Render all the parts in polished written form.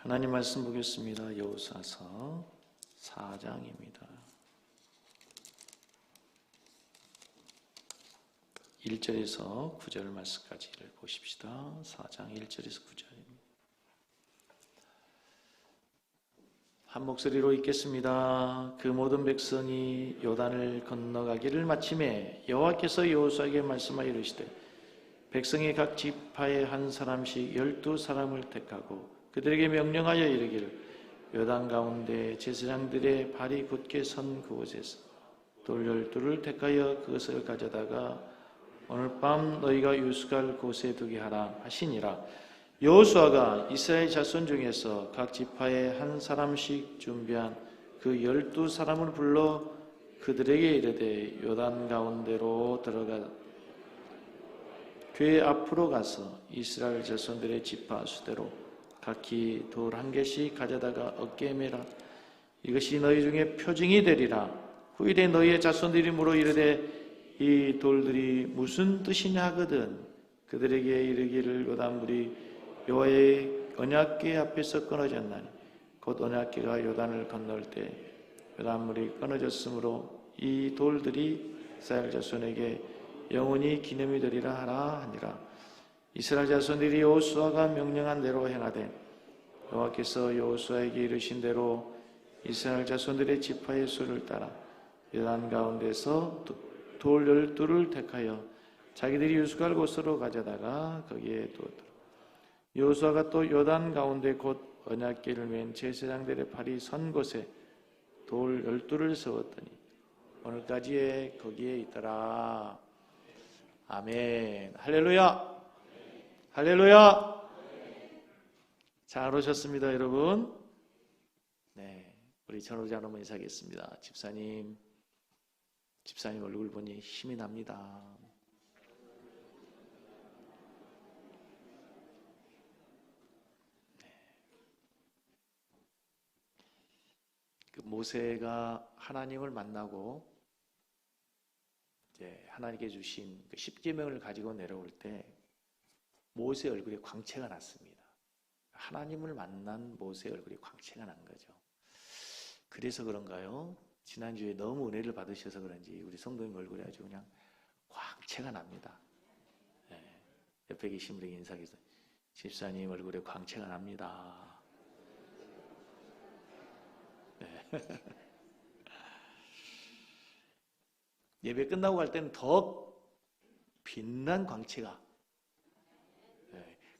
하나님 말씀 보겠습니다. 여호수아서 4장입니다. 1절에서 9절 말씀까지를 보십시다. 4장 1절에서 9절입니다. 한 목소리로 읽겠습니다. 그 모든 백성이 요단을 건너가기를 마침에 여호와께서 여호수아에게 말씀하여 이르시되 백성이 각 지파에 한 사람씩 12사람을 택하고 그들에게 명령하여 이르기를 요단 가운데 제사장들의 발이 굳게 선 그곳에서 돌 12를 택하여 그것을 가져다가 오늘 밤 너희가 유숙할 곳에 두게 하라 하시니라. 여호수아가 이스라엘 자손 중에서 각 지파에 한 사람씩 준비한 그 12사람을 불러 그들에게 이르되 요단 가운데로 들어가 궤 앞으로 가서 이스라엘 자손들의 지파 수대로 각기 돌 한 개씩 가져다가 어깨에 매라. 이것이 너희 중에 표징이 되리라. 후일에 너희의 자손들이 물어 이르되 이 돌들이 무슨 뜻이냐 하거든 그들에게 이르기를 요단물이 여호와의 언약궤 앞에서 끊어졌나니 곧 언약궤가 요단을 건널 때 요단물이 끊어졌으므로 이 돌들이 이스라엘 자손에게 영원히 기념이 되리라 하라 하니라. 이스라엘 자손들이 여호수아가 명령한 대로 행하되 여호와께서 여호수아에게 이르신 대로 이스라엘 자손들의 지파의 수를 따라 요단 가운데서 돌 12를 택하여 자기들이 유숙할 곳으로 가져다가 거기에 두었더라. 여호수아가 또 요단 가운데 곧 언약궤를 맨 제사장들의 팔이 선 곳에 돌 12를 세웠더니 오늘까지에 거기에 있더라. 아멘. 할렐루야. 할렐루야. 잘 오셨습니다, 여러분. 네, 우리 전우자 어머니 인사하겠습니다. 집사님 얼굴 보니 힘이 납니다. 네. 그 모세가 하나님을 만나고 이제 하나님께 주신 그 십계명을 가지고 내려올 때 모세 얼굴에 광채가 났습니다. 하나님을 만난 모세 얼굴에 광채가 난 거죠. 그래서 그런가요? 지난주에 너무 은혜를 받으셔서 그런지 우리 성도님 얼굴에 아주 그냥 광채가 납니다. 네. 옆에 계신 분에게 인사해서 집사님 얼굴에 광채가 납니다. 네. 예배 끝나고 갈 때는 더 빛난 광채가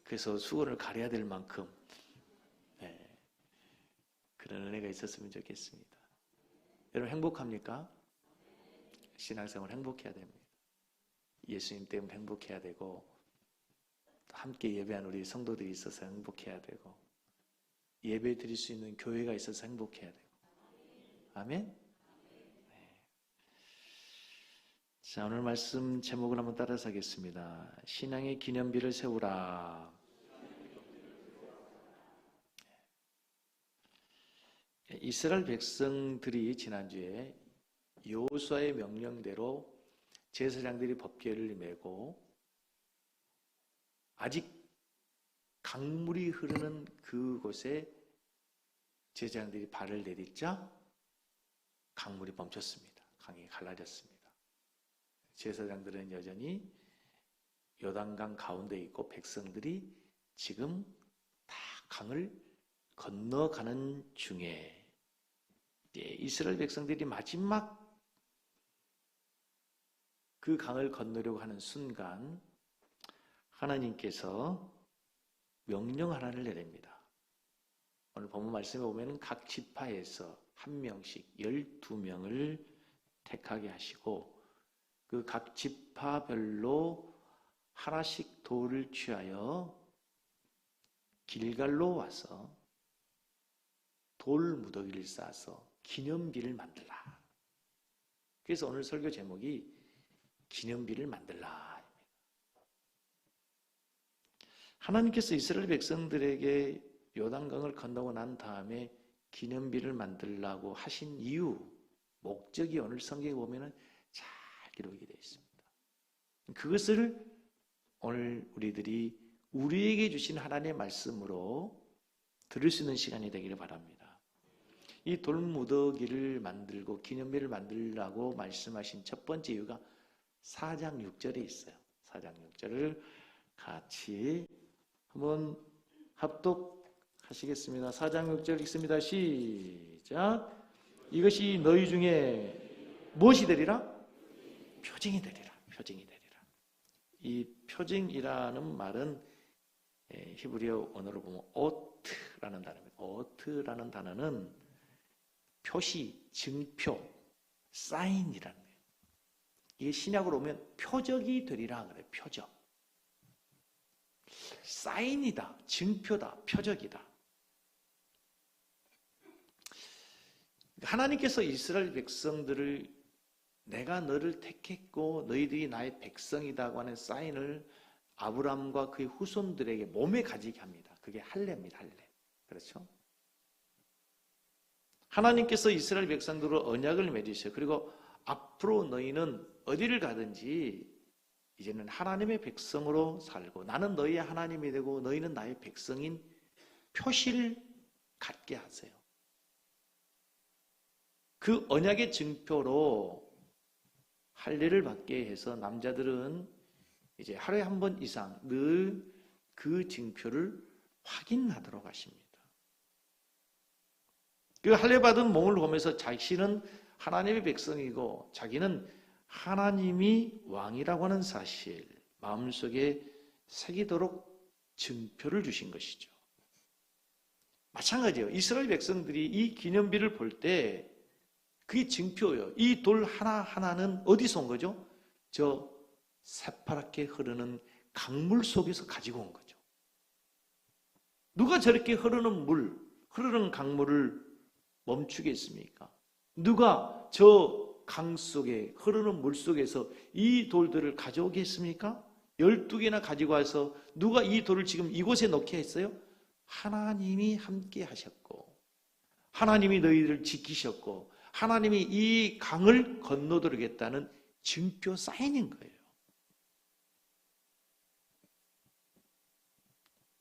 그래서 수건을 가려야 될 만큼 그런 은혜가 있었으면 좋겠습니다. 여러분 행복합니까? 신앙생활 행복해야 됩니다. 예수님 때문에 행복해야 되고 함께 예배한 우리 성도들이 있어서 행복해야 되고 예배 드릴 수 있는 교회가 있어서 행복해야 되고 아멘? 네. 자, 오늘 말씀 제목을 한번 따라서 하겠습니다. 신앙의 기념비를 세우라. 이스라엘 백성들이 지난주에 여호수아의 명령대로 제사장들이 법궤를 메고 아직 강물이 흐르는 그곳에 제사장들이 발을 내딛자 강물이 멈췄습니다. 강이 갈라졌습니다. 제사장들은 여전히 요단강 가운데 있고 백성들이 지금 다 강을 건너가는 중에 이스라엘 백성들이 마지막 그 강을 건너려고 하는 순간 하나님께서 명령 하나를 내립니다. 오늘 본문 말씀에 보면 각 지파에서 한 명씩 12명을 택하게 하시고 그 각 지파별로 하나씩 돌을 취하여 길갈로 와서 돌 무더기를 쌓아서 기념비를 만들라. 그래서 오늘 설교 제목이 기념비를 만들라. 하나님께서 이스라엘 백성들에게 요단강을 건너고 난 다음에 기념비를 만들라고 하신 이유, 목적이 오늘 성경에 보면 잘 기록이 되어 있습니다. 그것을 오늘 우리들이 우리에게 주신 하나님의 말씀으로 들을 수 있는 시간이 되기를 바랍니다. 이 돌무더기를 만들고 기념비를 만들라고 말씀하신 첫 번째 이유가 4장 6절에 있어요. 4장 6절을 같이 한번 합독하시겠습니다. 4장 6절 읽습니다. 시작. 이것이 너희 중에 무엇이 되리라? 표징이 되리라. 표징이 되리라. 이 표징이라는 말은 히브리어 언어로 보면 오트라는 단어입니다. 오트라는 단어는 표시, 증표, 사인이라는 거예요. 이게 신약으로 오면 표적이 되리라 그래요. 표적. 사인이다, 증표다, 표적이다. 하나님께서 이스라엘 백성들을 내가 너를 택했고 너희들이 나의 백성이다고 하는 사인을 아브라함과 그의 후손들에게 몸에 가지게 합니다. 그게 할례입니다. 할례. 그렇죠? 하나님께서 이스라엘 백성들로 언약을 맺으셔요. 그리고 앞으로 너희는 어디를 가든지 이제는 하나님의 백성으로 살고 나는 너희의 하나님이 되고 너희는 나의 백성인 표시를 갖게 하세요. 그 언약의 증표로 할례를 받게 해서 남자들은 이제 하루에 한 번 이상 늘 그 증표를 확인하도록 하십니다. 그 할례 받은 몸을 보면서 자신은 하나님의 백성이고 자기는 하나님이 왕이라고 하는 사실 마음속에 새기도록 증표를 주신 것이죠. 마찬가지예요. 이스라엘 백성들이 이 기념비를 볼 때 그게 증표예요. 이 돌 하나하나는 어디서 온 거죠? 저 새파랗게 흐르는 강물 속에서 가지고 온 거죠. 누가 저렇게 흐르는 강물을 멈추겠습니까? 누가 저 강 속에 흐르는 물 속에서 이 돌들을 가져오겠습니까? 12개나 가지고 와서 누가 이 돌을 지금 이곳에 넣게 했어요? 하나님이 함께 하셨고 하나님이 너희들을 지키셨고 하나님이 이 강을 건너들겠다는 증표 사인인 거예요.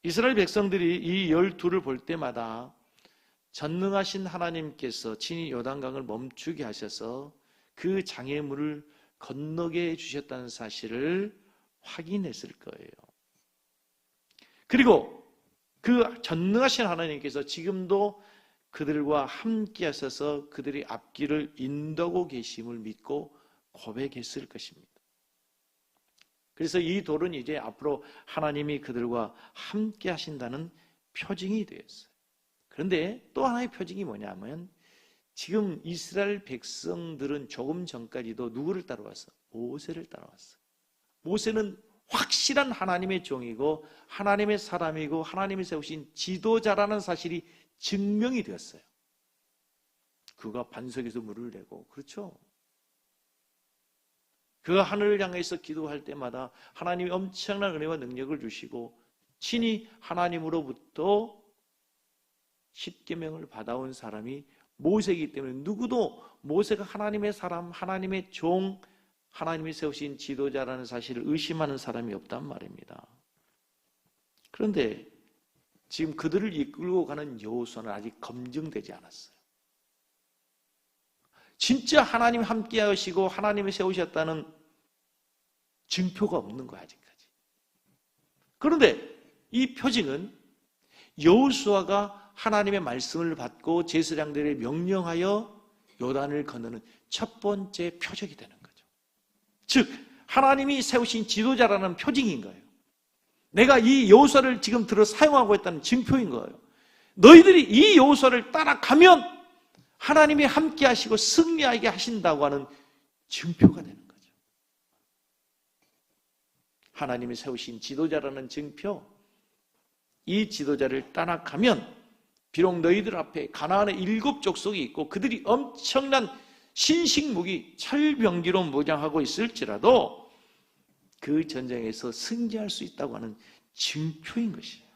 이스라엘 백성들이 이 12를 볼 때마다 전능하신 하나님께서 친히 요단강을 멈추게 하셔서 그 장애물을 건너게 해주셨다는 사실을 확인했을 거예요. 그리고 그 전능하신 하나님께서 지금도 그들과 함께 하셔서 그들의 앞길을 인도하고 계심을 믿고 고백했을 것입니다. 그래서 이 돌은 이제 앞으로 하나님이 그들과 함께 하신다는 표징이 되었어요. 그런데 또 하나의 표징이 뭐냐면 지금 이스라엘 백성들은 조금 전까지도 누구를 따라왔어? 모세를 따라왔어. 모세는 확실한 하나님의 종이고 하나님의 사람이고 하나님이 세우신 지도자라는 사실이 증명이 되었어요. 그가 반석에서 물을 내고 그렇죠? 그가 하늘을 향해서 기도할 때마다 하나님이 엄청난 은혜와 능력을 주시고 친히 하나님으로부터 십계명을 받아온 사람이 모세이기 때문에 누구도 모세가 하나님의 사람, 하나님의 종, 하나님이 세우신 지도자라는 사실을 의심하는 사람이 없단 말입니다. 그런데 지금 그들을 이끌고 가는 여호수아는 아직 검증되지 않았어요. 진짜 하나님 함께 하시고 하나님이 세우셨다는 증표가 없는 거야 아직까지. 그런데 이 표징은 여호수아가 하나님의 말씀을 받고 제사장들에 명령하여 요단을 건너는 첫 번째 표적이 되는 거죠. 즉 하나님이 세우신 지도자라는 표징인 거예요. 내가 이 여호수아를 지금 들어 사용하고 있다는 증표인 거예요. 너희들이 이 여호수아를 따라가면 하나님이 함께 하시고 승리하게 하신다고 하는 증표가 되는 거죠. 하나님이 세우신 지도자라는 증표, 이 지도자를 따라가면 비록 너희들 앞에 가나안의 7 족속이 있고 그들이 엄청난 신식무기, 철병기로 무장하고 있을지라도 그 전쟁에서 승리할 수 있다고 하는 증표인 것이에요.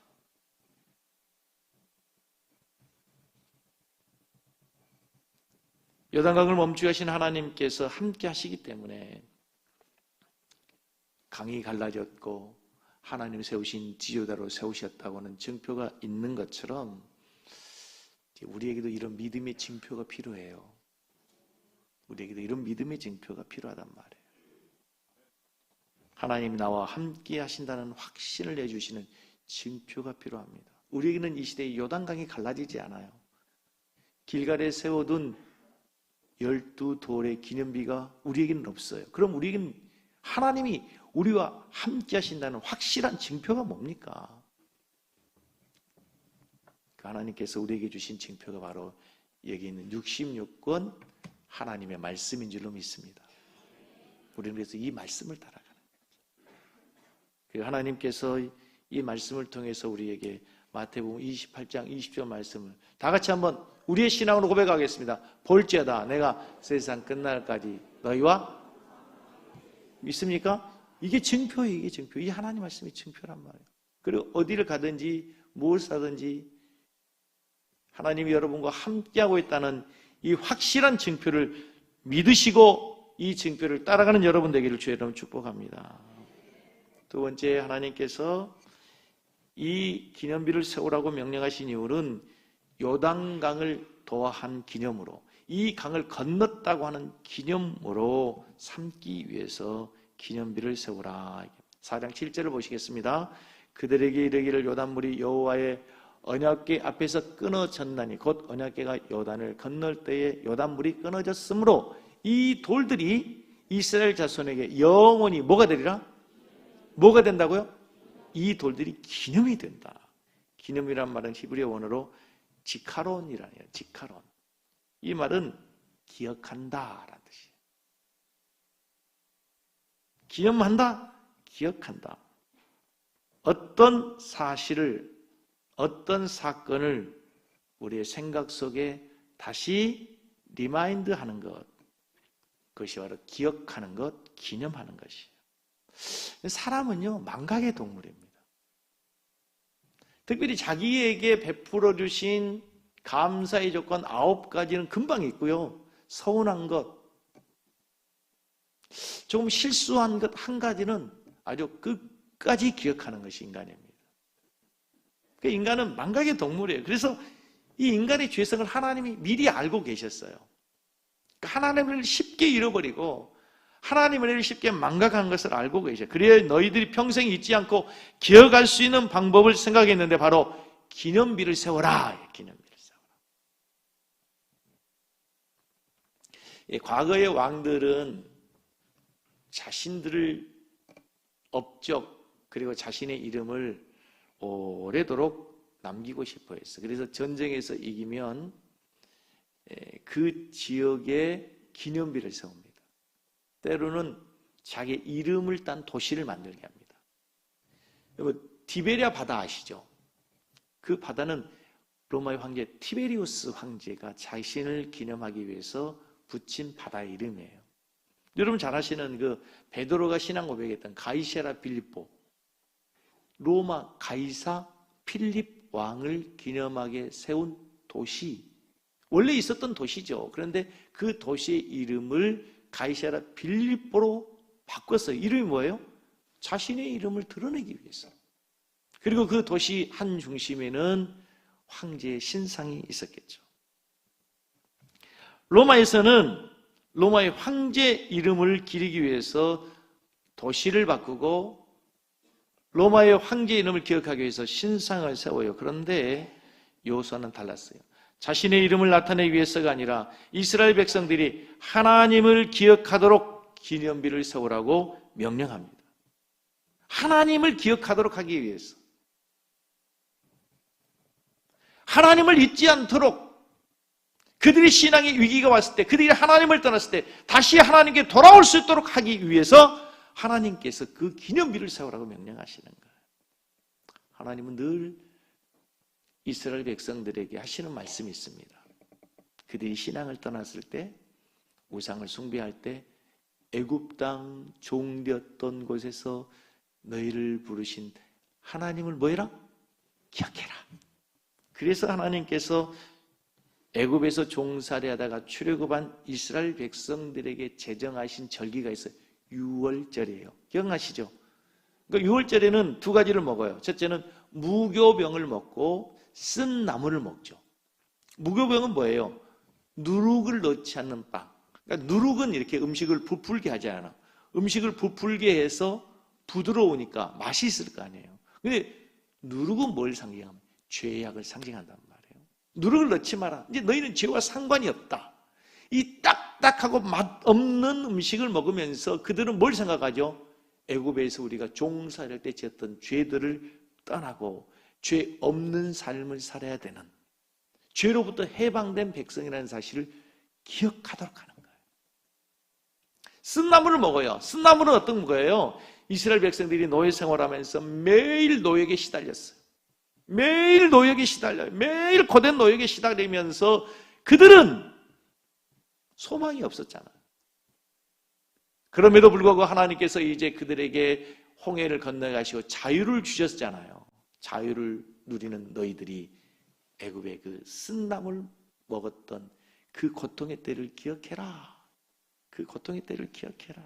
요단강을 멈추게 하신 하나님께서 함께 하시기 때문에 강이 갈라졌고 하나님 세우신 지도자로 세우셨다고 하는 증표가 있는 것처럼 우리에게도 이런 믿음의 징표가 필요해요. 우리에게도 이런 믿음의 징표가 필요하단 말이에요. 하나님이 나와 함께 하신다는 확신을 내주시는 징표가 필요합니다. 우리에게는 이 시대에 요단강이 갈라지지 않아요. 길갈에 세워둔 12돌의 기념비가 우리에게는 없어요. 그럼 우리에게는 하나님이 우리와 함께 하신다는 확실한 징표가 뭡니까? 그 하나님께서 우리에게 주신 징표가 바로 여기 있는 66권 하나님의 말씀인 줄로 믿습니다. 우리는 그래서 이 말씀을 따라가는 거예요. 하나님께서 이 말씀을 통해서 우리에게 마태복음 28장 20절 말씀을 다 같이 한번 우리의 신앙으로 고백하겠습니다. 볼지어다 내가 세상 끝날까지 너희와 믿습니까? 이게 증표예요. 이게 증표. 이 하나님 말씀이 증표란 말이에요. 그리고 어디를 가든지 무엇을 하든지 하나님이 여러분과 함께하고 있다는 이 확실한 증표를 믿으시고 이 증표를 따라가는 여러분 되기를 주의 이름으로 축복합니다. 두 번째, 하나님께서 이 기념비를 세우라고 명령하신 이유는 요단강을 도한 기념으로, 이 강을 건넜다고 하는 기념으로 삼기 위해서 기념비를 세우라. 4장 7절을 보시겠습니다. 그들에게 이르기를 요단물이 여호와의 언약궤 앞에서 끊어졌나니 곧 언약궤가 요단을 건널 때에 요단물이 끊어졌으므로 이 돌들이 이스라엘 자손에게 영원히 뭐가 되리라? 뭐가 된다고요? 이 돌들이 기념이 된다. 기념이란 말은 히브리어 원어로 지카론이라네요. 지카론. 이 말은 기억한다라는 뜻이에요. 기념한다, 기억한다. 어떤 사실을, 어떤 사건을 우리의 생각 속에 다시 리마인드 하는 것, 그것이 바로 기억하는 것, 기념하는 것이에요. 사람은요, 망각의 동물입니다. 특별히 자기에게 베풀어 주신 감사의 조건 9가지는 금방 있고요. 서운한 것, 조금 실수한 것 1가지는 아주 끝까지 기억하는 것이 인간입니다. 그러니까 인간은 망각의 동물이에요. 그래서 이 인간의 죄성을 하나님이 미리 알고 계셨어요. 그러니까 하나님을 쉽게 잃어버리고 하나님을 쉽게 망각한 것을 알고 계셔요. 그래야 너희들이 평생 잊지 않고 기억할 수 있는 방법을 생각했는데 바로 기념비를 세워라. 기념비를 세워라. 과거의 왕들은 자신들을 업적 그리고 자신의 이름을 오래도록 남기고 싶어 했어요. 그래서 전쟁에서 이기면 그 지역에 기념비를 세웁니다. 때로는 자기 이름을 딴 도시를 만들게 합니다. 여러분, 티베리아 바다 아시죠? 그 바다는 로마의 황제 티베리우스 황제가 자신을 기념하기 위해서 붙인 바다의 이름이에요. 여러분 잘 아시는 그 베드로가 신앙 고백했던 가이사라 필리포, 로마 가이사 필립 왕을 기념하게 세운 도시, 원래 있었던 도시죠. 그런데 그 도시의 이름을 가이사라 필리포로 바꿨어요. 이름이 뭐예요? 자신의 이름을 드러내기 위해서. 그리고 그 도시 한 중심에는 황제의 신상이 있었겠죠. 로마에서는 로마의 황제 이름을 기리기 위해서 도시를 바꾸고 로마의 황제 이름을 기억하기 위해서 신상을 세워요. 그런데 여호수아는 달랐어요. 자신의 이름을 나타내기 위해서가 아니라 이스라엘 백성들이 하나님을 기억하도록 기념비를 세우라고 명령합니다. 하나님을 기억하도록 하기 위해서. 하나님을 잊지 않도록 그들의 신앙의 위기가 왔을 때, 그들이 하나님을 떠났을 때 다시 하나님께 돌아올 수 있도록 하기 위해서 하나님께서 그 기념비를 세우라고 명령하시는 거예요. 하나님은 늘 이스라엘 백성들에게 하시는 말씀이 있습니다. 그들이 신앙을 떠났을 때, 우상을 숭배할 때 애굽 땅 종되었던 곳에서 너희를 부르신 하나님을 뭐해라? 기억해라. 그래서 하나님께서 애굽에서 종살이하다가 출애굽한 이스라엘 백성들에게 제정하신 절기가 있어요. 유월절이에요. 기억나시죠? 그러니까 유월절에는 2가지를 먹어요. 첫째는 무교병을 먹고 쓴 나물을 먹죠. 무교병은 뭐예요? 누룩을 넣지 않는 빵. 그러니까 누룩은 이렇게 음식을 부풀게 하지 않아. 음식을 부풀게 해서 부드러우니까 맛이 있을 거 아니에요. 근데 누룩은 뭘 상징합니까? 죄악을 상징한단 말이에요. 누룩을 넣지 마라. 이제 너희는 죄와 상관이 없다. 이 딱딱하고 맛없는 음식을 먹으면서 그들은 뭘 생각하죠? 애굽에서 우리가 종살이할 때 지었던 죄들을 떠나고 죄 없는 삶을 살아야 되는, 죄로부터 해방된 백성이라는 사실을 기억하도록 하는 거예요. 쓴나물을 먹어요. 쓴나물은 어떤 거예요? 이스라엘 백성들이 노예 생활하면서 매일 노역에 시달렸어요. 매일 노역에 시달려요. 매일 고된 노역에 시달리면서 그들은 소망이 없었잖아요. 그럼에도 불구하고 하나님께서 이제 그들에게 홍해를 건너가시고 자유를 주셨잖아요. 자유를 누리는 너희들이 애굽의 그 쓴나물 먹었던 그 고통의 때를 기억해라. 그 고통의 때를 기억해라.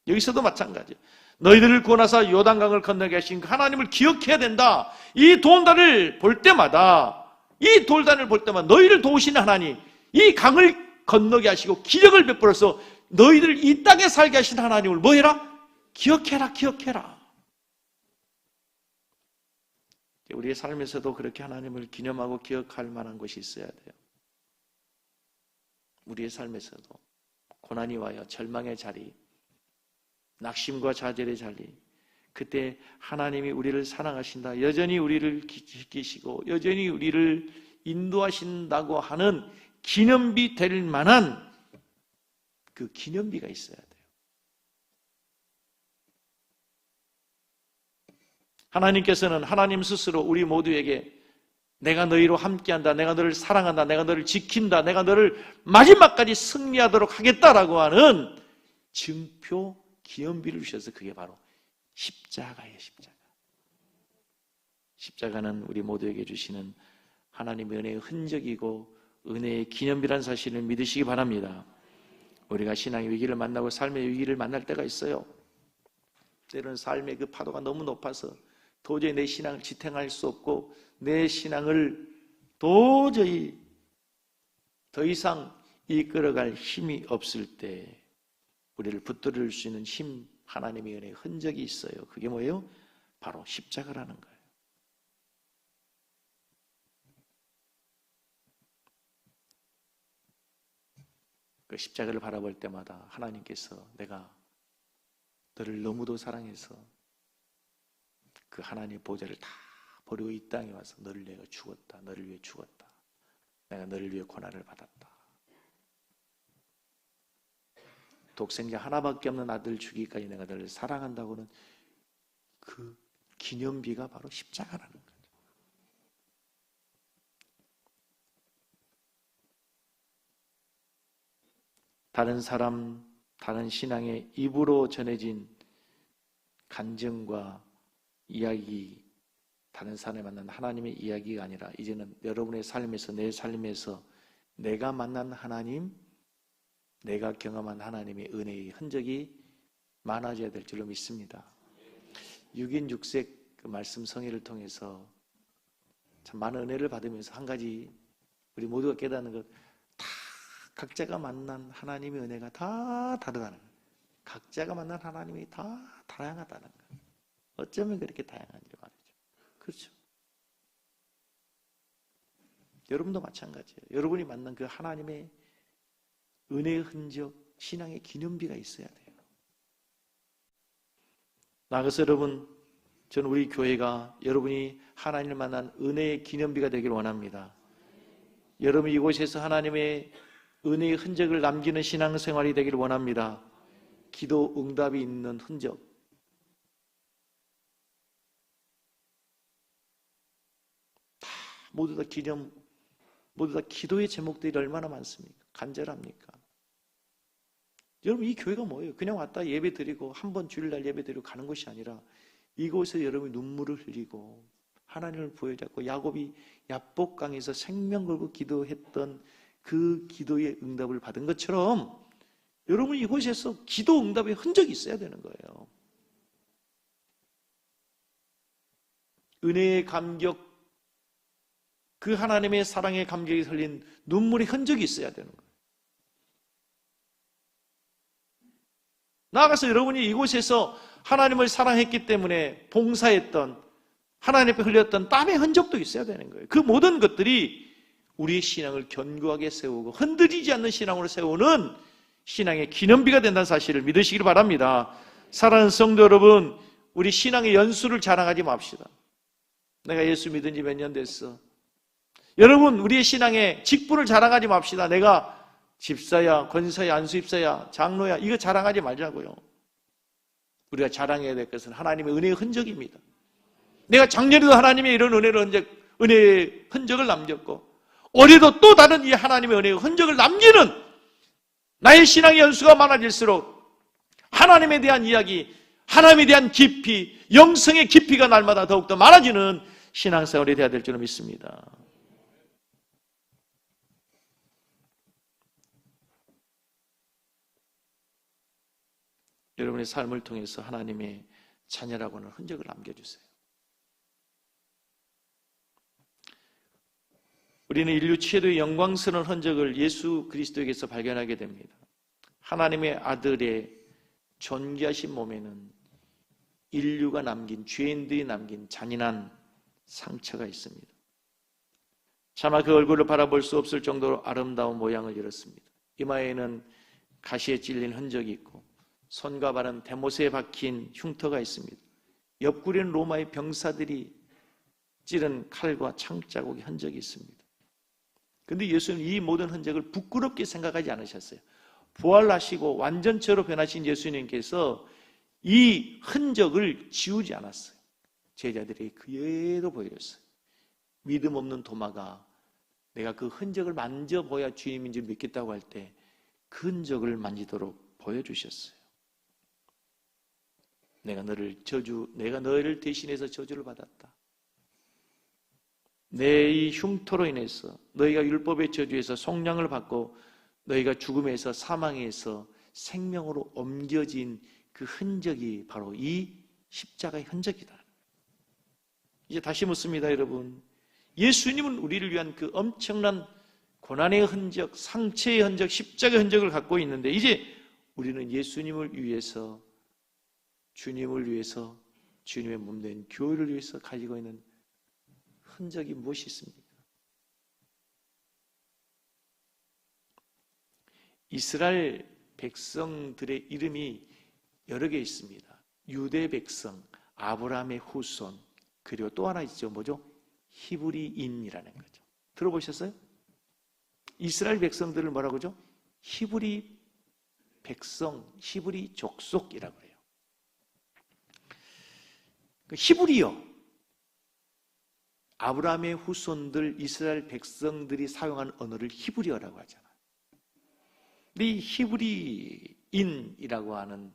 여기서도 마찬가지예요. 너희들을 구원하사 요단강을 건너게 하신 하나님을 기억해야 된다. 이 돌단을 볼 때마다, 이 돌단을 볼 때마다 너희를 도우시는 하나님, 이 강을 건너게 하시고 기적을 베풀어서 너희들 이 땅에 살게 하신 하나님을 뭐 해라? 기억해라, 기억해라. 우리의 삶에서도 그렇게 하나님을 기념하고 기억할 만한 것이 있어야 돼요. 우리의 삶에서도 고난이 와요. 절망의 자리, 낙심과 좌절의 자리, 그때 하나님이 우리를 사랑하신다, 여전히 우리를 지키시고 여전히 우리를 인도하신다고 하는 기념비 될 만한 그 기념비가 있어야 돼요. 하나님께서는 하나님 스스로 우리 모두에게 내가 너희로 함께한다, 내가 너를 사랑한다, 내가 너를 지킨다, 내가 너를 마지막까지 승리하도록 하겠다라고 하는 증표, 기념비를 주셔서 그게 바로 십자가예요. 십자가. 십자가는 우리 모두에게 주시는 하나님의 은혜의 흔적이고 은혜의 기념비라는 사실을 믿으시기 바랍니다. 우리가 신앙의 위기를 만나고 삶의 위기를 만날 때가 있어요. 때로는 삶의 그 파도가 너무 높아서 도저히 내 신앙을 지탱할 수 없고 내 신앙을 도저히 더 이상 이끌어갈 힘이 없을 때 우리를 붙들을 수 있는 힘, 하나님의 은혜의 흔적이 있어요. 그게 뭐예요? 바로 십자가라는 거예요. 그 십자가를 바라볼 때마다 하나님께서 내가 너를 너무도 사랑해서 그 하나님의 보좌를 다 버리고 이 땅에 와서 너를 위해 죽었다. 너를 위해 죽었다. 내가 너를 위해 고난을 받았다. 독생자 하나밖에 없는 아들 주기까지 내가 너를 사랑한다고는 그 기념비가 바로 십자가라는 거죠. 다른 사람, 다른 신앙의 입으로 전해진 간증과 이야기, 다른 사람이 만난 하나님의 이야기가 아니라 이제는 여러분의 삶에서, 내 삶에서 내가 만난 하나님, 내가 경험한 하나님의 은혜의 흔적이 많아져야 될 줄로 믿습니다. 6인 6색 그 말씀 성회를 통해서 참 많은 은혜를 받으면서 한 가지 우리 모두가 깨닫는 것, 다 각자가 만난 하나님의 은혜가 다 다르다는 거예요. 각자가 만난 하나님이 다 다양하다는 거예요. 어쩌면 그렇게 다양한지 말이죠. 그렇죠. 여러분도 마찬가지예요. 여러분이 만난 그 하나님의 은혜의 흔적, 신앙의 기념비가 있어야 돼요. 나가서 여러분, 저는 우리 교회가 여러분이 하나님을 만난 은혜의 기념비가 되길 원합니다. 여러분 이곳에서 하나님의 은혜의 흔적을 남기는 신앙생활이 되길 원합니다. 기도 응답이 있는 흔적. 다 모두 다 기념, 모두 다 기도의 제목들이 얼마나 많습니까? 간절합니까? 여러분 이 교회가 뭐예요? 그냥 왔다 예배 드리고 한 번 주일날 예배 드리고 가는 것이 아니라 이곳에 여러분이 눈물을 흘리고 하나님을 부여잡고 야곱이 야복강에서 생명 걸고 기도했던 그 기도의 응답을 받은 것처럼 여러분 이곳에서 기도 응답의 흔적이 있어야 되는 거예요. 은혜의 감격, 그 하나님의 사랑의 감격이 흘린 눈물의 흔적이 있어야 되는 거예요. 나아가서 여러분이 이곳에서 하나님을 사랑했기 때문에 봉사했던, 하나님 앞에 흘렸던 땀의 흔적도 있어야 되는 거예요. 그 모든 것들이 우리의 신앙을 견고하게 세우고 흔들리지 않는 신앙으로 세우는 신앙의 기념비가 된다는 사실을 믿으시길 바랍니다. 사랑하는 성도 여러분, 우리 신앙의 연수를 자랑하지 맙시다. 내가 예수 믿은 지 몇 년 됐어. 여러분, 우리의 신앙의 직분을 자랑하지 맙시다. 내가 집사야, 권사야, 안수입사야, 장로야, 이거 자랑하지 말자고요. 우리가 자랑해야 될 것은 하나님의 은혜의 흔적입니다. 내가 작년에도 하나님의 이런 은혜의 흔적을 남겼고, 올해도 또 다른 이 하나님의 은혜의 흔적을 남기는 나의 신앙의 연수가 많아질수록 하나님에 대한 이야기, 하나님에 대한 깊이, 영성의 깊이가 날마다 더욱더 많아지는 신앙생활이 되어야 될 줄 믿습니다. 여러분의 삶을 통해서 하나님의 자녀라고 하는 흔적을 남겨주세요. 우리는 인류 최대의 영광스러운 흔적을 예수 그리스도에게서 발견하게 됩니다. 하나님의 아들의 존귀하신 몸에는 인류가 남긴, 죄인들이 남긴 잔인한 상처가 있습니다. 차마 그 얼굴을 바라볼 수 없을 정도로 아름다운 모양을 이뤘습니다. 이마에는 가시에 찔린 흔적이 있고 손과 발은 대못에 박힌 흉터가 있습니다. 옆구리는 로마의 병사들이 찌른 칼과 창자국의 흔적이 있습니다. 그런데 예수님은 이 모든 흔적을 부끄럽게 생각하지 않으셨어요. 부활하시고 완전체로 변하신 예수님께서 이 흔적을 지우지 않았어요. 제자들이 그대로 보여줬어요. 믿음 없는 도마가 내가 그 흔적을 만져보야 주님인 줄 믿겠다고 할 때 그 흔적을 만지도록 보여주셨어요. 내가 너를 대신해서 저주를 받았다. 내 이 흉터로 인해서 너희가 율법의 저주에서 속량을 받고 너희가 죽음에서 사망에서 생명으로 옮겨진 그 흔적이 바로 이 십자가의 흔적이다. 이제 다시 묻습니다, 여러분. 예수님은 우리를 위한 그 엄청난 고난의 흔적, 상처의 흔적, 십자가의 흔적을 갖고 있는데 이제 우리는 예수님을 위해서, 주님을 위해서, 주님의 몸된 교회를 위해서 가지고 있는 흔적이 무엇이 있습니까? 이스라엘 백성들의 이름이 여러 개 있습니다. 유대 백성, 아브라함의 후손, 그리고 또 하나 있죠. 뭐죠? 히브리인이라는 거죠. 들어보셨어요? 이스라엘 백성들을 뭐라고 하죠? 히브리 백성, 히브리 족속이라고 해요. 히브리어, 아브라함의 후손들 이스라엘 백성들이 사용한 언어를 히브리어라고 하잖아요. 근데 이 히브리인이라고 하는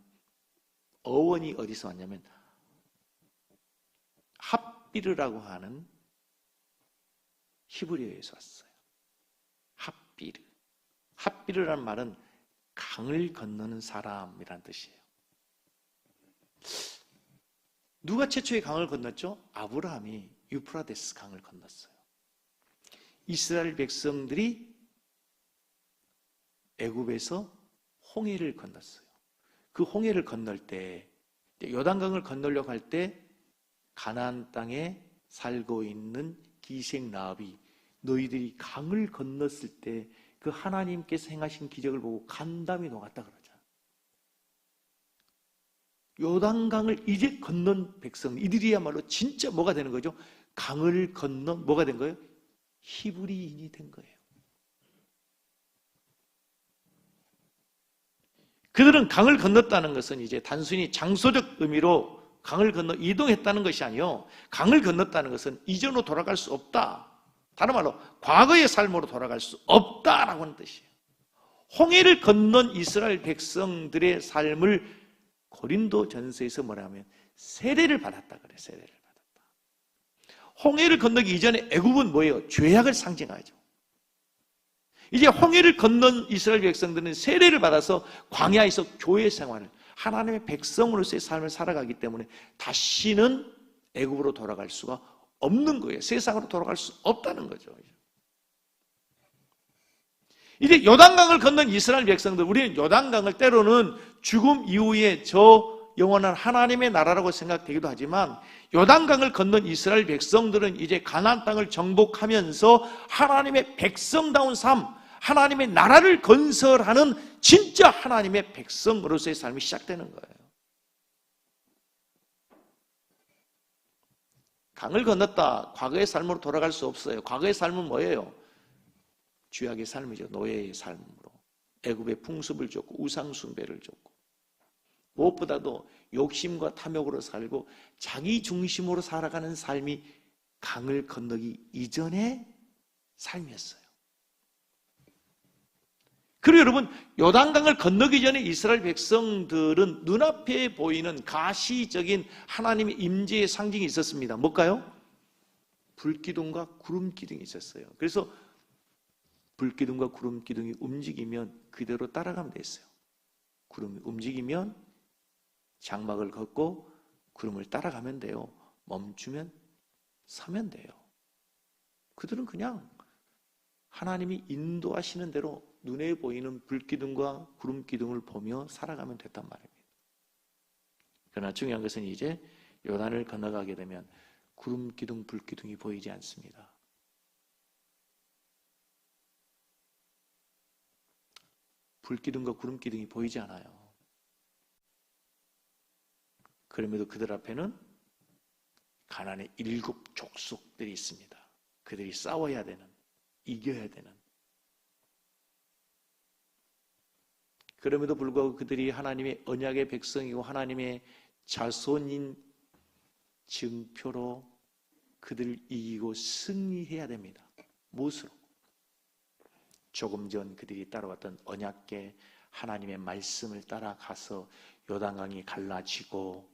어원이 어디서 왔냐면 핫비르라고 하는 히브리어에서 왔어요. 핫비르. 핫비르라는 말은 강을 건너는 사람이라는 뜻이에요. 누가 최초의 강을 건넜죠? 아브라함이 유프라데스 강을 건넜어요. 이스라엘 백성들이 애굽에서 홍해를 건넜어요. 그 홍해를 건널 때, 요단강을 건너려고 할 때 가나안 땅에 살고 있는 기생 라합이 너희들이 강을 건넜을 때 그 하나님께서 행하신 기적을 보고 간담이 녹았다 그러잖아요. 요단강을 이제 건넌 백성, 이들이야말로 진짜 뭐가 되는 거죠? 강을 건너 뭐가 된 거예요? 히브리인이 된 거예요. 그들은 강을 건넜다는 것은 이제 단순히 장소적 의미로 강을 건너 이동했다는 것이 아니요, 강을 건넜다는 것은 이전으로 돌아갈 수 없다. 다른 말로 과거의 삶으로 돌아갈 수 없다라고 하는 뜻이에요. 홍해를 건넌 이스라엘 백성들의 삶을 고린도 전서에서 뭐라면 세례를 받았다 그래요. 세례를 받았다. 홍해를 건너기 이전에 애굽은 뭐예요? 죄악을 상징하죠. 이제 홍해를 건넌 이스라엘 백성들은 세례를 받아서 광야에서 교회 생활을, 하나님의 백성으로서의 삶을 살아가기 때문에 다시는 애굽으로 돌아갈 수가 없는 거예요. 세상으로 돌아갈 수 없다는 거죠. 이제 요단강을 건넌 이스라엘 백성들, 우리는 요단강을 때로는 죽음 이후에 저 영원한 하나님의 나라라고 생각되기도 하지만, 요단강을 건넌 이스라엘 백성들은 이제 가나안 땅을 정복하면서 하나님의 백성다운 삶, 하나님의 나라를 건설하는 진짜 하나님의 백성으로서의 삶이 시작되는 거예요. 강을 건넜다, 과거의 삶으로 돌아갈 수 없어요. 과거의 삶은 뭐예요? 죄악의 삶이죠. 노예의 삶으로 애굽의 풍습을 줬고 우상 숭배를 줬고, 무엇보다도 욕심과 탐욕으로 살고 자기 중심으로 살아가는 삶이 강을 건너기 이전의 삶이었어요. 그리고 여러분, 요단강을 건너기 전에 이스라엘 백성들은 눈앞에 보이는 가시적인 하나님의 임재의 상징이 있었습니다. 뭘까요? 불기둥과 구름기둥이 있었어요. 그래서 불기둥과 구름기둥이 움직이면 그대로 따라가면 됐어요. 구름이 움직이면 장막을 걷고 구름을 따라가면 돼요. 멈추면 서면 돼요. 그들은 그냥 하나님이 인도하시는 대로 눈에 보이는 불기둥과 구름기둥을 보며 살아가면 됐단 말입니다. 그러나 중요한 것은 이제 요단을 건너가게 되면 구름기둥, 불기둥이 보이지 않습니다. 불기둥과 구름기둥이 보이지 않아요. 그럼에도 그들 앞에는 가나안의 7 족속들이 있습니다. 그들이 싸워야 되는, 이겨야 되는. 그럼에도 불구하고 그들이 하나님의 언약의 백성이고 하나님의 자손인 증표로 그들을 이기고 승리해야 됩니다. 무엇으로? 조금 전 그들이 따라왔던 언약궤 하나님의 말씀을 따라가서 요단강이 갈라지고,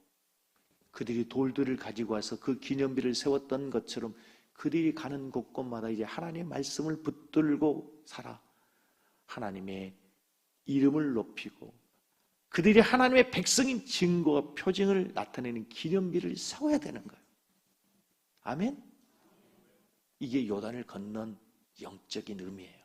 그들이 돌들을 가지고 와서 그 기념비를 세웠던 것처럼 그들이 가는 곳곳마다 이제 하나님의 말씀을 붙들고 살아 하나님의 이름을 높이고 그들이 하나님의 백성인 증거와 표징을 나타내는 기념비를 세워야 되는 거예요. 아멘? 이게 요단을 건넌 영적인 의미예요.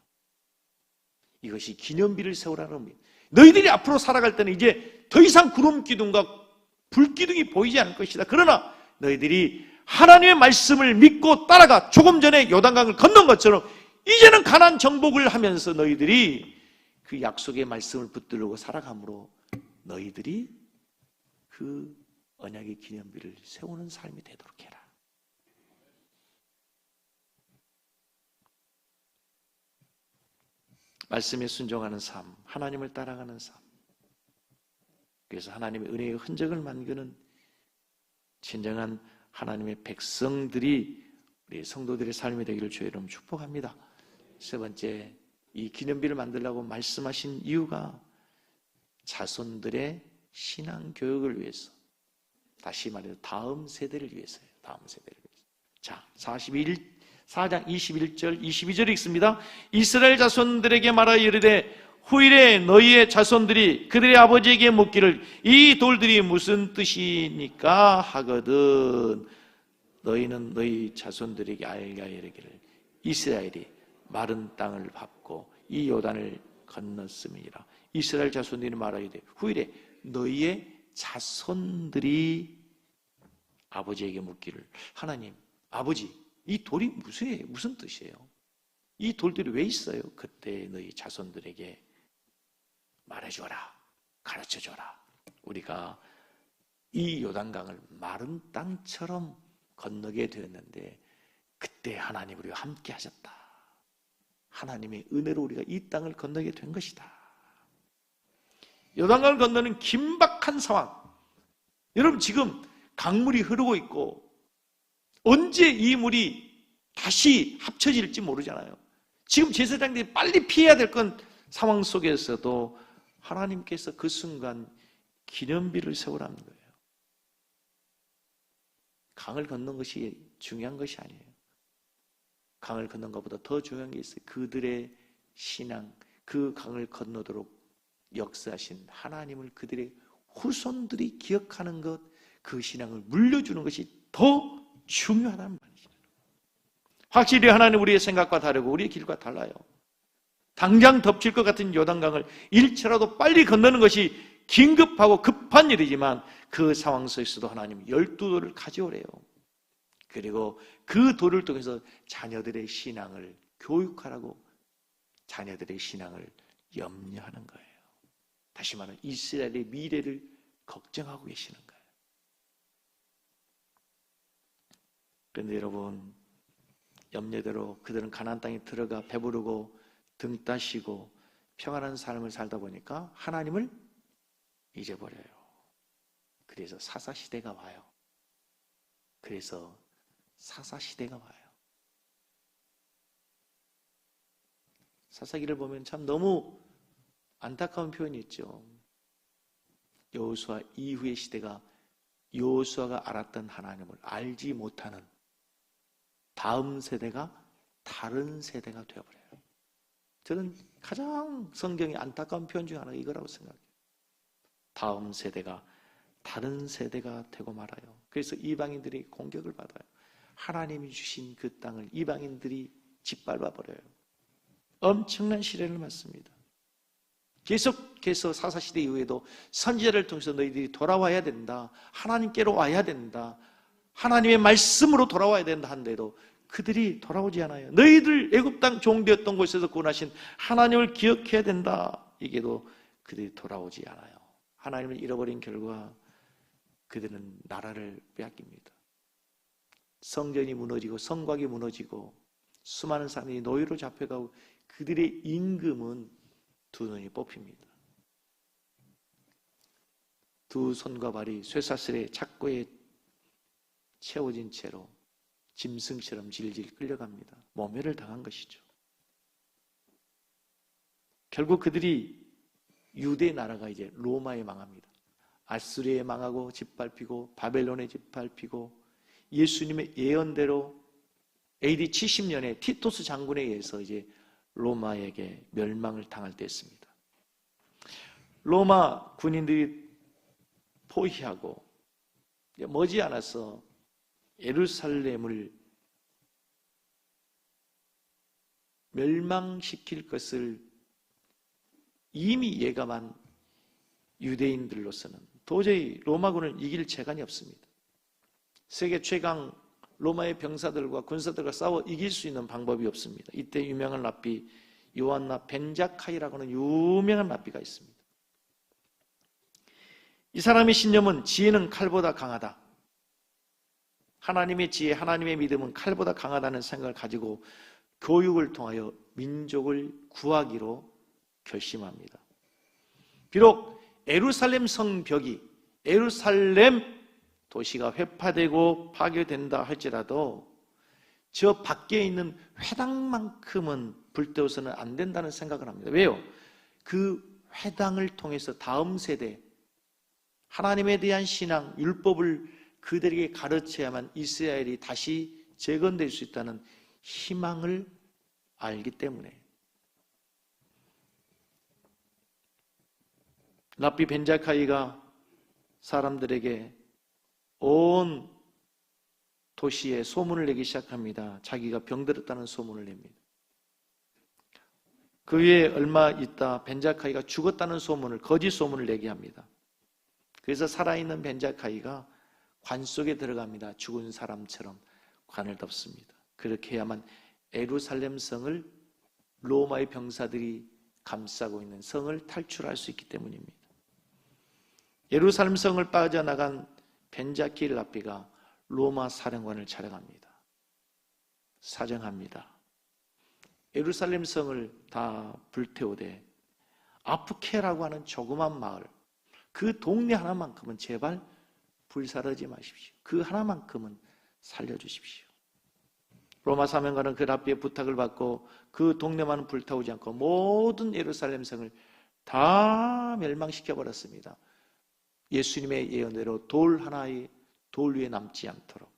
이것이 기념비를 세우라는 의미예요. 너희들이 앞으로 살아갈 때는 이제 더 이상 구름 기둥과 불기둥이 보이지 않을 것이다. 그러나 너희들이 하나님의 말씀을 믿고 따라가 조금 전에 요단강을 건넌 것처럼 이제는 가나안 정복을 하면서 너희들이 그 약속의 말씀을 붙들고 살아감으로 너희들이 그 언약의 기념비를 세우는 삶이 되도록 해라. 말씀에 순종하는 삶, 하나님을 따라가는 삶. 그래서 하나님의 은혜의 흔적을 만드는 진정한 하나님의 백성들이 우리 성도들의 삶이 되기를 주의 이름으로 축복합니다. 세 번째, 이 기념비를 만들라고 말씀하신 이유가 자손들의 신앙 교육을 위해서, 다시 말해서 다음 세대를 위해서예요. 다음 세대를 위해서. 자, 4장 21절 22절 읽습니다. 이스라엘 자손들에게 말하여 이르되 후일에 너희의 자손들이 그들의 아버지에게 묻기를 이 돌들이 무슨 뜻이니까 하거든 너희는 너희 자손들에게 알게 이르기를 이스라엘이 마른 땅을 밟고 이 요단을 건넜음이니라. 이스라엘 자손들이 말하여 돼 후일에 너희의 자손들이 아버지에게 묻기를 하나님, 아버지, 이 돌이 무슨 뜻이에요? 이 돌들이 왜 있어요? 그때 너희 자손들에게 말해줘라, 가르쳐줘라. 우리가 이 요단강을 마른 땅처럼 건너게 되었는데 그때 하나님 우리와 함께 하셨다. 하나님의 은혜로 우리가 이 땅을 건너게 된 것이다. 요단강을 건너는 긴박한 상황. 여러분 지금 강물이 흐르고 있고 언제 이 물이 다시 합쳐질지 모르잖아요. 지금 제사장들이 빨리 피해야 될 건 상황 속에서도 하나님께서 그 순간 기념비를 세우라는 거예요. 강을 건넌 것이 중요한 것이 아니에요. 강을 건넌 것보다 더 중요한 게 있어요. 그들의 신앙, 그 강을 건너도록 역사하신 하나님을 그들의 후손들이 기억하는 것, 그 신앙을 물려주는 것이 더 중요하단 말이죠. 확실히 하나님 우리의 생각과 다르고 우리의 길과 달라요. 당장 덮칠 것 같은 요단강을 일체라도 빨리 건너는 것이 긴급하고 급한 일이지만 그 상황 속에서도 하나님 12돌을 가져오래요. 그리고 그 돌을 통해서 자녀들의 신앙을 교육하라고, 자녀들의 신앙을 염려하는 거예요. 다시 말하면 이스라엘의 미래를 걱정하고 계시는 거예요. 그런데 여러분, 염려대로 그들은 가나안 땅에 들어가 배부르고 등 따시고 평안한 삶을 살다 보니까 하나님을 잊어버려요. 그래서 사사시대가 와요. 그래서 사사시대가 와요. 사사기를 보면 참 너무 안타까운 표현이 있죠. 여호수아 이후의 시대가 여호수아가 알았던 하나님을 알지 못하는 다음 세대가 다른 세대가 되어버려요. 저는 가장 성경의 안타까운 표현 중 하나가 이거라고 생각해요. 다음 세대가 다른 세대가 되고 말아요. 그래서 이방인들이 공격을 받아요. 하나님이 주신 그 땅을 이방인들이 짓밟아 버려요. 엄청난 시련을 맞습니다. 계속해서 사사시대 이후에도 선지자를 통해서 너희들이 돌아와야 된다, 하나님께로 와야 된다, 하나님의 말씀으로 돌아와야 된다 한데도 그들이 돌아오지 않아요. 너희들 애굽 땅 종되었던 곳에서 구원하신 하나님을 기억해야 된다, 이게도 그들이 돌아오지 않아요. 하나님을 잃어버린 결과 그들은 나라를 빼앗깁니다. 성전이 무너지고 성곽이 무너지고 수많은 사람이 노예로 잡혀가고 그들의 임금은 두 눈이 뽑힙니다. 두 손과 발이 쇠사슬의 착고에 채워진 채로 짐승처럼 질질 끌려갑니다. 모멸을 당한 것이죠. 결국 그들이 유대 나라가 이제 로마에 망합니다. 아수리에 망하고 짓밟히고 바벨론에 짓밟히고 예수님의 예언대로 AD 70년에 티토스 장군에 의해서 이제 로마에게 멸망을 당할 때였습니다. 로마 군인들이 포위하고 머지않아서 예루살렘을 멸망시킬 것을 이미 예감한 유대인들로서는 도저히 로마군을 이길 재간이 없습니다. 세계 최강 로마의 병사들과 군사들과 싸워 이길 수 있는 방법이 없습니다. 이때 유명한 랍비 요한나 벤자카이라고 하는 유명한 랍비가 있습니다. 이 사람의 신념은 지혜는 칼보다 강하다, 하나님의 지혜, 하나님의 믿음은 칼보다 강하다는 생각을 가지고 교육을 통하여 민족을 구하기로 결심합니다. 비록 예루살렘 성벽이, 예루살렘 도시가 회파되고 파괴된다 할지라도 저 밖에 있는 회당만큼은 불태워서는 안 된다는 생각을 합니다. 왜요? 그 회당을 통해서 다음 세대 하나님에 대한 신앙, 율법을 그들에게 가르쳐야만 이스라엘이 다시 재건될 수 있다는 희망을 알기 때문에. 랍비 벤자카이가 사람들에게 온 도시에 소문을 내기 시작합니다. 자기가 병들었다는 소문을 냅니다. 그 위에 얼마 있다 벤자카이가 죽었다는 소문을, 거짓 소문을 내게 합니다. 그래서 살아있는 벤자카이가 관 속에 들어갑니다. 죽은 사람처럼 관을 덮습니다. 그렇게 해야만 예루살렘 성을 로마의 병사들이 감싸고 있는 성을 탈출할 수 있기 때문입니다. 예루살렘 성을 빠져나간 벤자키 랍비가 로마 사령관을 찾아갑니다. 사정합니다. 예루살렘 성을 다 불태우되 아프케라고 하는 조그만 마을, 그 동네 하나만큼은 제발 불사르지 마십시오. 그 하나만큼은 살려주십시오. 로마 사명관은 그 랍비의 부탁을 받고 그 동네만은 불태우지 않고 모든 예루살렘 성을 다 멸망시켜버렸습니다. 예수님의 예언대로 돌 하나의 돌 위에 남지 않도록.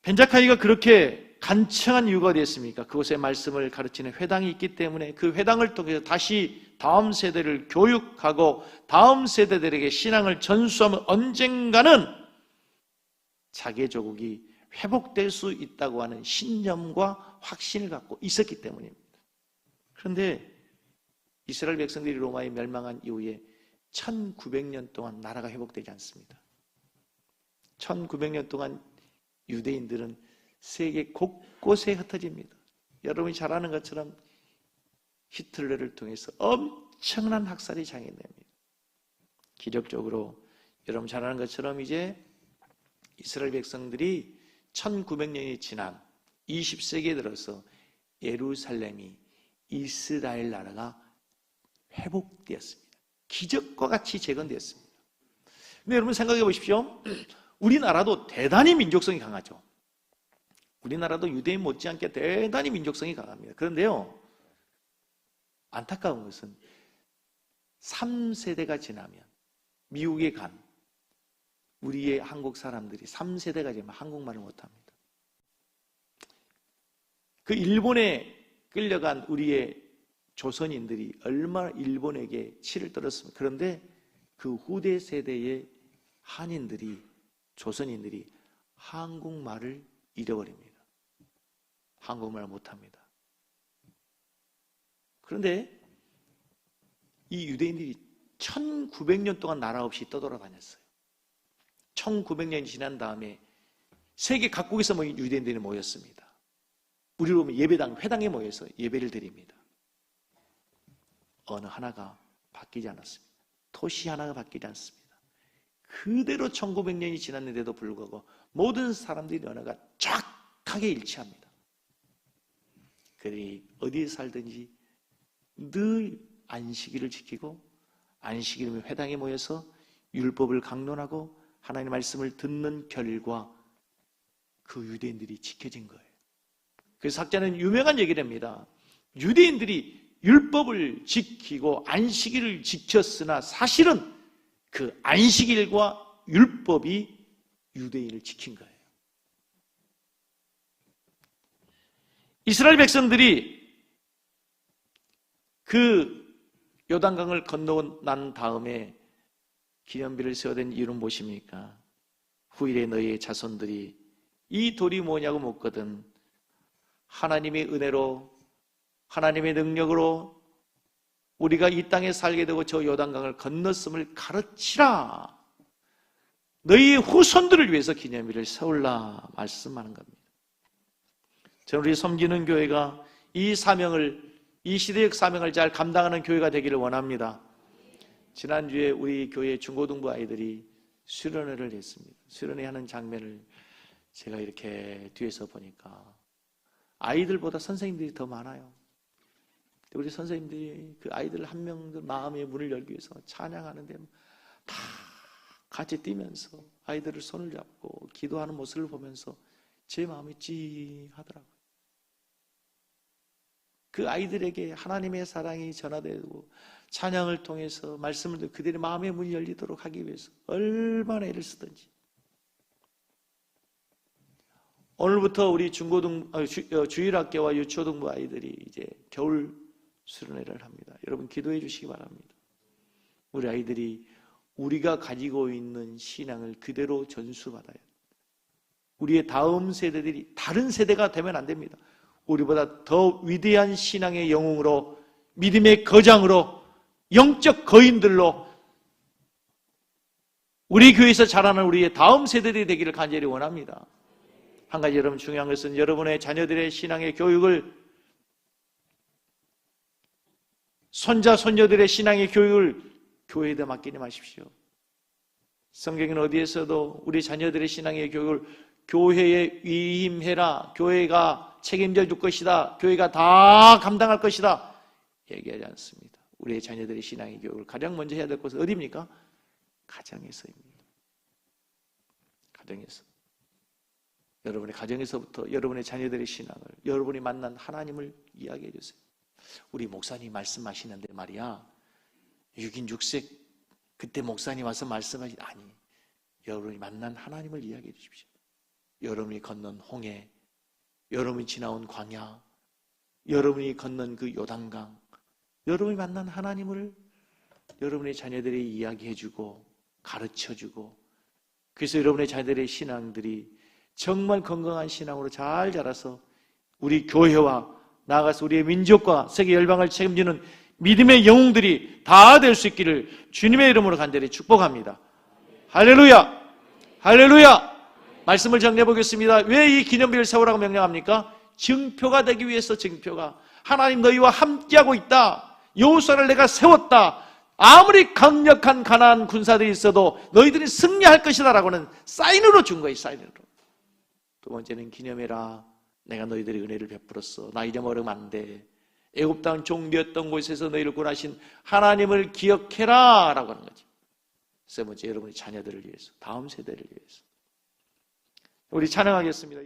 벤자카이가 그렇게 간청한 이유가 어디였습니까? 그곳에 말씀을 가르치는 회당이 있기 때문에 그 회당을 통해서 다시 다음 세대를 교육하고 다음 세대들에게 신앙을 전수하면 언젠가는 자기의 조국이 회복될 수 있다고 하는 신념과 확신을 갖고 있었기 때문입니다. 그런데 이스라엘 백성들이 로마에 멸망한 이후에 1900년 동안 나라가 회복되지 않습니다. 1900년 동안 유대인들은 세계 곳곳에 흩어집니다. 여러분이 잘 아는 것처럼 히틀러를 통해서 엄청난 학살이 장행됩니다. 기적적으로 여러분 잘 아는 것처럼 이제 이스라엘 백성들이 1900년이 지난 20세기에 들어서 예루살렘이 이스라엘 나라가 회복되었습니다. 기적과 같이 재건되었습니다. 근데 여러분 생각해 보십시오. 우리나라도 대단히 민족성이 강하죠. 우리나라도 유대인 못지않게 대단히 민족성이 강합니다. 그런데요, 안타까운 것은 3세대가 지나면 미국에 간 우리의 한국 사람들이 3세대가 지나면 한국말을 못합니다. 그 일본에 끌려간 우리의 조선인들이 얼마나 일본에게 치를 떨었습니까? 그런데 그 후대 세대의 한인들이, 조선인들이 한국말을 잃어버립니다. 한국말을 못합니다. 그런데 이 유대인들이 1900년 동안 나라 없이 떠돌아다녔어요. 1900년이 지난 다음에 세계 각국에서 유대인들이 모였습니다. 우리로 보면 예배당, 회당에 모여서 예배를 드립니다. 어느 하나가 바뀌지 않았습니다. 도시 하나가 바뀌지 않습니다. 그대로 1900년이 지났는데도 불구하고 모든 사람들의 언어가 정확하게 일치합니다. 그들이 어디에 살든지 늘 안식일을 지키고 안식일이면 회당에 모여서 율법을 강론하고 하나님의 말씀을 듣는 결과 그 유대인들이 지켜진 거예요. 그래서 학자는 유명한 얘기를 합니다. 유대인들이 율법을 지키고 안식일을 지켰으나 사실은 그 안식일과 율법이 유대인을 지킨 거예요. 이스라엘 백성들이 그 요단강을 건너고 난 다음에 기념비를 세워야 된 이유는 무엇입니까? 후일에 너희의 자손들이 이 돌이 뭐냐고 묻거든 하나님의 은혜로 하나님의 능력으로 우리가 이 땅에 살게 되고 저 요단강을 건넜음을 가르치라. 너희의 후손들을 위해서 기념일을 세울라 말씀하는 겁니다. 저는 우리 섬기는 교회가 이 사명을, 이 시대적 사명을 잘 감당하는 교회가 되기를 원합니다. 지난주에 우리 교회 중고등부 아이들이 수련회를 했습니다. 수련회 하는 장면을 제가 이렇게 뒤에서 보니까 아이들보다 선생님들이 더 많아요. 우리 선생님들이 그 아이들 한 명들 마음의 문을 열기 위해서 찬양하는데 다 같이 뛰면서 아이들을 손을 잡고 기도하는 모습을 보면서 제 마음이 찌하더라고요. 그 아이들에게 하나님의 사랑이 전하되고 찬양을 통해서 말씀을 듣고 그들의 마음의 문이 열리도록 하기 위해서 얼마나 애를 쓰든지. 오늘부터 우리 주일학교와 유초등부 아이들이 이제 겨울 수련회를 합니다. 여러분 기도해 주시기 바랍니다. 우리 아이들이 우리가 가지고 있는 신앙을 그대로 전수받아요. 우리의 다음 세대들이 다른 세대가 되면 안 됩니다. 우리보다 더 위대한 신앙의 영웅으로, 믿음의 거장으로, 영적 거인들로 우리 교회에서 자라는 우리의 다음 세대들이 되기를 간절히 원합니다. 한 가지 여러분 중요한 것은 여러분의 자녀들의 신앙의 교육을, 손자, 손녀들의 신앙의 교육을 교회에다 맡기지 마십시오. 성경은 어디에서도 우리 자녀들의 신앙의 교육을 교회에 위임해라, 교회가 책임져 줄 것이다, 교회가 다 감당할 것이다 얘기하지 않습니다. 우리의 자녀들의 신앙의 교육을 가장 먼저 해야 될 것은 어디입니까? 가정에서입니다. 가정에서. 여러분의 가정에서부터 여러분의 자녀들의 신앙을, 여러분이 만난 하나님을 이야기해 주세요. 우리 목사님 말씀하시는데 말이야, 6인 6색 그때 목사님 와서 말씀하시, 아니, 여러분이 만난 하나님을 이야기해 주십시오. 여러분이 건넌 홍해, 여러분이 지나온 광야, 여러분이 건넌 그 요단강, 여러분이 만난 하나님을 여러분의 자녀들이 이야기해 주고 가르쳐 주고 그래서 여러분의 자녀들의 신앙들이 정말 건강한 신앙으로 잘 자라서 우리 교회와 나아가서 우리의 민족과 세계 열방을 책임지는 믿음의 영웅들이 다 될 수 있기를 주님의 이름으로 간절히 축복합니다. 할렐루야! 할렐루야! 말씀을 정리해 보겠습니다. 왜 이 기념비를 세우라고 명령합니까? 증표가 되기 위해서. 증표가 하나님 너희와 함께하고 있다. 여호수아를 내가 세웠다. 아무리 강력한 가나안 군사들이 있어도 너희들이 승리할 것이다 라고는 사인으로 준 거예요. 사인으로. 두 번째는 기념해라. 내가 너희들의 은혜를 베풀었어. 나 잊어버리면 안 돼. 애굽 땅 종되었던 곳에서 너희를 구원하신 하나님을 기억해라 라고 하는 거죠. 세 번째, 여러분의 자녀들을 위해서, 다음 세대를 위해서. 우리 찬양하겠습니다.